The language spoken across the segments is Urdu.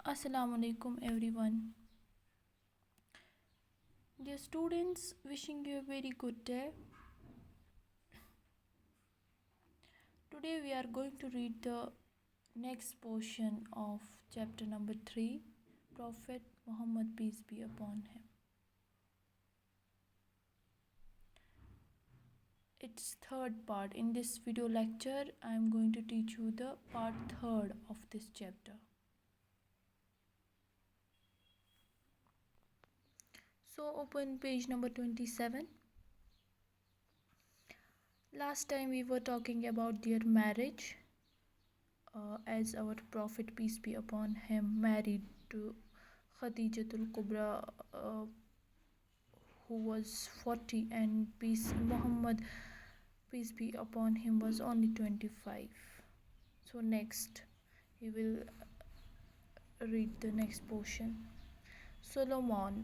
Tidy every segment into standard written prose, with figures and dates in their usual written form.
Assalamu alaikum everyone. Dear students, wishing you a very good day. Today we are going to read the next portion of chapter number 3, Prophet Muhammad, peace be upon him. It's third part. In this video lecture, I am going to teach you the part 3rd of this chapter. So open page number 27. Last time we were talking about their marriage, as our Prophet, peace be upon him, married to Khadijatul Kubra, who was 40, and Muhammad, peace be upon him, was only 25. So next we will read the next portion. Solomon.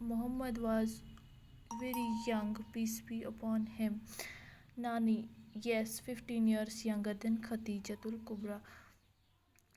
Muhammad was very young, peace be upon him. Nani, yes, 15 years younger than Khadijatul Kubra.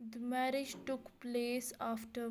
The marriage took place after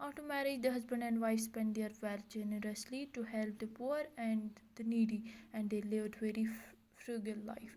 After marriage, the husband and wife spent their wealth generously to help the poor and the needy, and they lived very frugal life.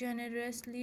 generously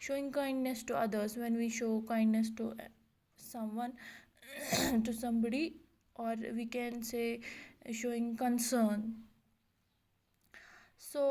showing kindness to others. When we show kindness to someone to somebody, or we can say showing concern. So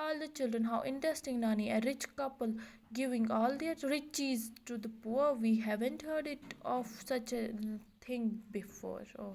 All the children, how interesting, Nani, a rich couple giving all their riches to the poor. We haven't heard it of such a thing before. Oh,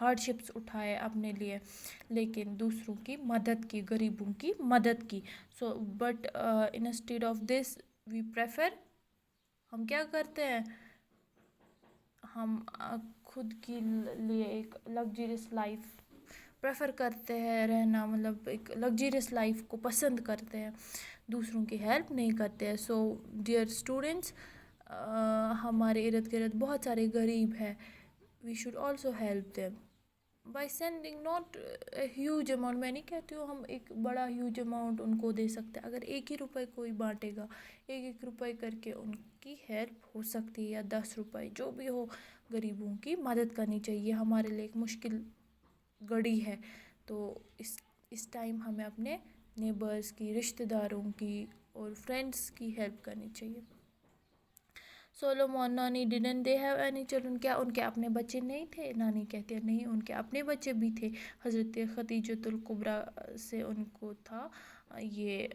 ہارڈشپس اٹھائے اپنے لیے، لیکن دوسروں کی مدد کی، غریبوں کی مدد کی. So but instead of this we prefer, ہم کیا کرتے ہیں، ہم خود کے لیے ایک لگژریس لائف پریفر کرتے ہیں رہنا، مطلب ایک لگژریس لائف کو پسند کرتے ہیں، دوسروں کی ہیلپ نہیں کرتے ہیں. سو ڈیئر اسٹوڈنٹس، ہمارے ارد گرد بہت سارے غریب ہیں، we should also help them by sending not a huge amount. میں نہیں کہتی ہوں ہم ایک بڑا ہیوج اماؤنٹ ان کو دے سکتے ہیں، اگر 1 ہی روپے کوئی بانٹے گا، 1 روپے کر کے ان کی ہیلپ ہو سکتی ہے، یا 10 روپے جو بھی ہو، غریبوں کی مدد کرنی چاہیے. ہمارے لیے ایک مشکل گھڑی ہے، تو اس ٹائم ہمیں اپنے نیبرس کی، رشتہ داروں کی اور فرینڈس کی ہیلپ کرنی چاہیے. سولومون نانی didn't they have any children, کیا ان کے اپنے بچے نہیں تھے؟ نانی کہتی ہے نہیں، ان کے اپنے بچے بھی تھے. حضرت خدیجۃ الکبریٰ سے ان کو تھا یہ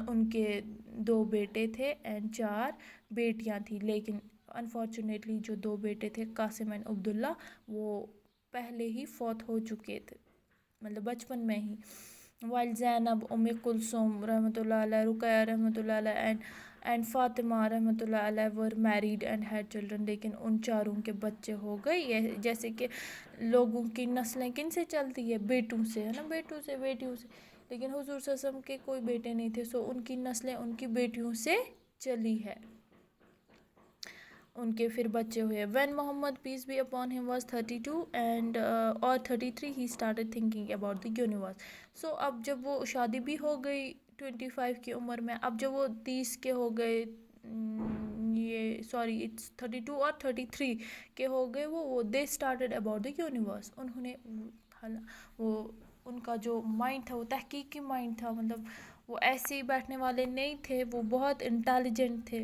ان کے 2 بیٹے تھے اینڈ 4 بیٹیاں تھیں، لیکن انفارچونیٹلی جو 2 بیٹے تھے قاسم اینڈ عبداللہ، وہ پہلے ہی فوت ہو چکے تھے، مطلب بچپن میں ہی. وائل زینب، کلثوم رحمۃ اللہ علیہ، رقیہ رحمۃ اللہ علیہ اینڈ فاطمہ رحمۃ اللہ علیہ ور میریڈ اینڈ ہیڈ چلڈرن، لیکن ان چاروں کے بچے ہو گئے. جیسے کہ لوگوں کی نسلیں کن سے چلتی ہے؟ بیٹوں سے، ہے نا، بیٹوں سے، بیٹیوں سے. لیکن حضور صلی اللہ علیہ وسلم کے کوئی بیٹے نہیں تھے، سو ان کی نسلیں ان کی بیٹیوں سے چلی ہے، ان کے پھر بچے ہوئے. When Muhammad peace be upon him was 32 and اور 33 he started thinking about the universe. So اب جب وہ شادی بھی ہو گئی 25 کی عمر میں، اب جب وہ 30 کے ہو گئے، یہ سوری اٹس 32 اور 33 کے ہو گئے، وہ they started about the universe. انہوں نے وہ ان کا جو مائنڈ تھا وہ تحقیقی مائنڈ تھا، مطلب وہ ایسے ہی بیٹھنے والے نہیں تھے، وہ بہت انٹیلیجنٹ تھے،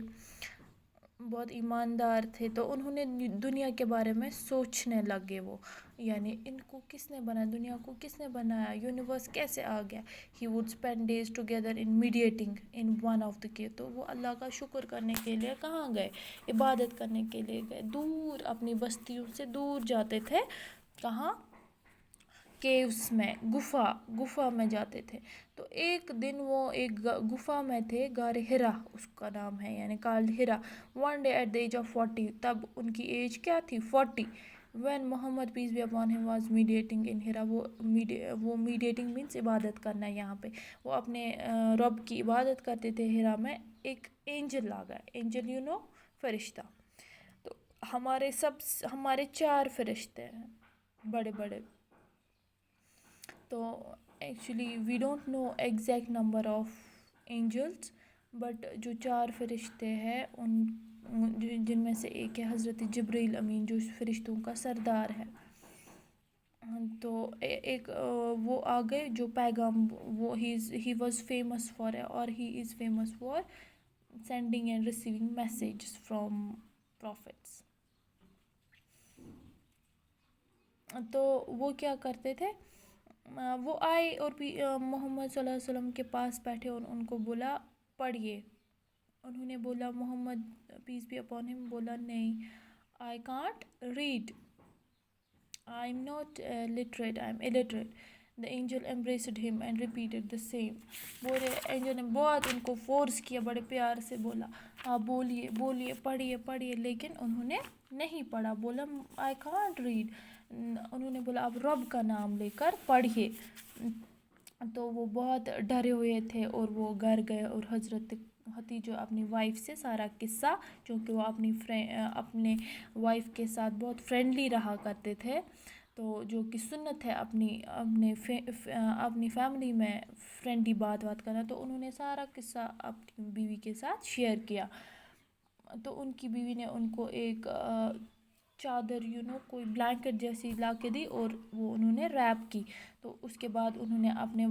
بہت ایماندار تھے. تو انہوں نے دنیا کے بارے میں سوچنے لگے، وہ یعنی ان کو کس نے بنایا، دنیا کو کس نے بنایا، یونیورس کیسے آ گیا. He would spend days together in meditating in one of the cave. تو وہ اللہ کا شکر کرنے کے لیے کہاں گئے؟ عبادت کرنے کے لیے گئے، دور اپنی بستیوں سے دور جاتے تھے. کہاں؟ کیوس میں، گفا میں جاتے تھے. تو ایک دن وہ ایک گفا میں تھے، غار ہرا اس کا نام ہے، یعنی called Hira. One day at the age of 40، تب ان کی ایج کیا تھی؟ 40. When Muhammad peace be upon him was meditating in Hira, وہ میڈیٹنگ مینس عبادت کرنا ہے یہاں پہ، وہ اپنے رب کی عبادت کرتے تھے ہرا میں. ایک اینجل آ گیا، اینجل یو نو، فرشتہ. تو ہمارے 4 فرشتے ہیں بڑے بڑے. تو actually we don't know exact number of angels, but جو 4 فرشتے ہیں ان جن میں سے ایک ہے حضرت جبرائیل امین، جو فرشتوں کا سردار ہے. تو ایک وہ آ گئے جو پیغام، وہ ہی واز فیمس فار، اور he is famous for sending and receiving messages from prophets. تو وہ کیا کرتے تھے، وہ آئے اور بھی محمد صلی اللہ علیہ وسلم کے پاس بیٹھے اور ان کو بولا پڑھیے. انہوں نے بولا، محمد پیس بی اپون ہم بولا نہیں، I can't read, I am not literate, I am illiterate. The angel embraced him and repeated the same. بولے اینجل نے بہت ان کو فورس کیا، بڑے پیار سے بولا آپ بولیے بولیے، پڑھیے پڑھیے، لیکن انہوں نے نہیں پڑھا. بولا آئی کانٹ ریڈ. انہوں نے بولا آپ رب کا نام لے کر پڑھیے. تو وہ بہت ڈرے ہوئے تھے اور وہ گھر گئے اور حضرت خدیجہ اپنی وائف سے سارا قصہ، چونکہ وہ اپنے وائف کے ساتھ بہت فرینڈلی رہا کرتے تھے، تو جو کہ سنت ہے اپنی فیملی میں فرینڈلی بات کرنا، تو انہوں نے سارا قصہ اپنی بیوی کے ساتھ شیئر کیا. تو ان کی بیوی نے ان کو ایک چادر کوئی بلینکٹ جیسی لا کے دی اور وہ انہوں نے ریپ کی. تو اس کے بعد انہوں نے اپنے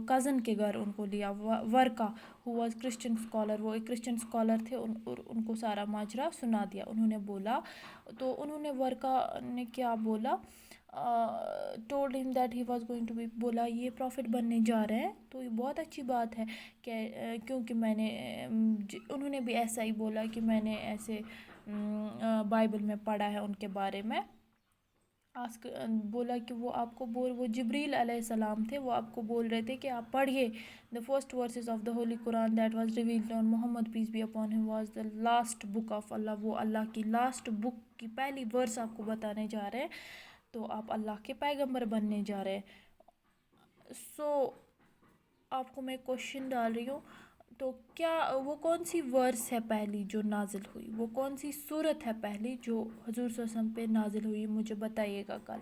کزن کے گھر ان کو لیا، Waraqah who was Christian scholar, وہ ایک کرسچن اسکالر تھے، اور ان کو سارا ماجرا سنا دیا. انہوں نے بولا، تو انہوں نے ورقہ نے کیا بولا، told him that he was going to be, بولا یہ پروفٹ بننے جا رہے ہیں. تو یہ بہت اچھی بات ہے کہ کیونکہ میں نے انہوں نے بھی ایسا ہی بولا کہ میں نے ایسے بائبل میں پڑھا ہے ان کے بارے میں. آسک بولا کہ وہ جبریل علیہ السلام تھے، وہ آپ کو بول رہے تھے کہ آپ پڑھیے the first verses of the holy Quran that was revealed on Muhammad peace be upon him was the last book of Allah, وہ اللہ کی لاسٹ بک کی پہلی ورس آپ کو بتانے جا رہے ہیں، تو آپ اللہ کے پیغمبر بننے جا رہے ہیں. سو آپ کو میں کوشچن ڈال رہی ہوں، تو کیا وہ کون سی ورس ہے پہلی جو نازل ہوئی، وہ کون سی صورت ہے پہلی جو حضور صلی اللہ علیہ وسلم پہ نازل ہوئی، مجھے بتائیے گا کل.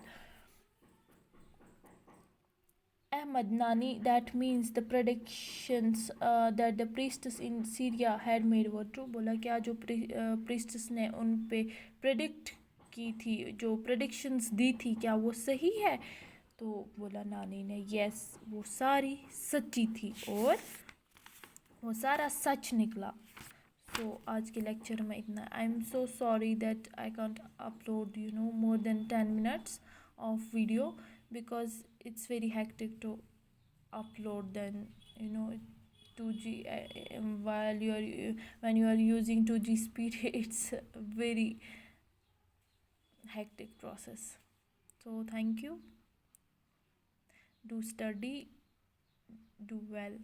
Ahmad Nani, that means the predictions that the priestess in Syria had made were true. بولا کیا جو priestess نے ان پہ predict کی تھی، جو predictions دی تھی، کیا وہ صحیح ہے؟ تو بولا نانی نے یس، وہ ساری سچی تھی اور وہ سارا سچ نکلا. سو آج کے لیکچر میں اتنا. I am so sorry that I can't upload more than 10 minutes of video because it's very hectic to upload then 2G while when you are using 2G speed it's a very hectic process. So thank you. Do study, do well.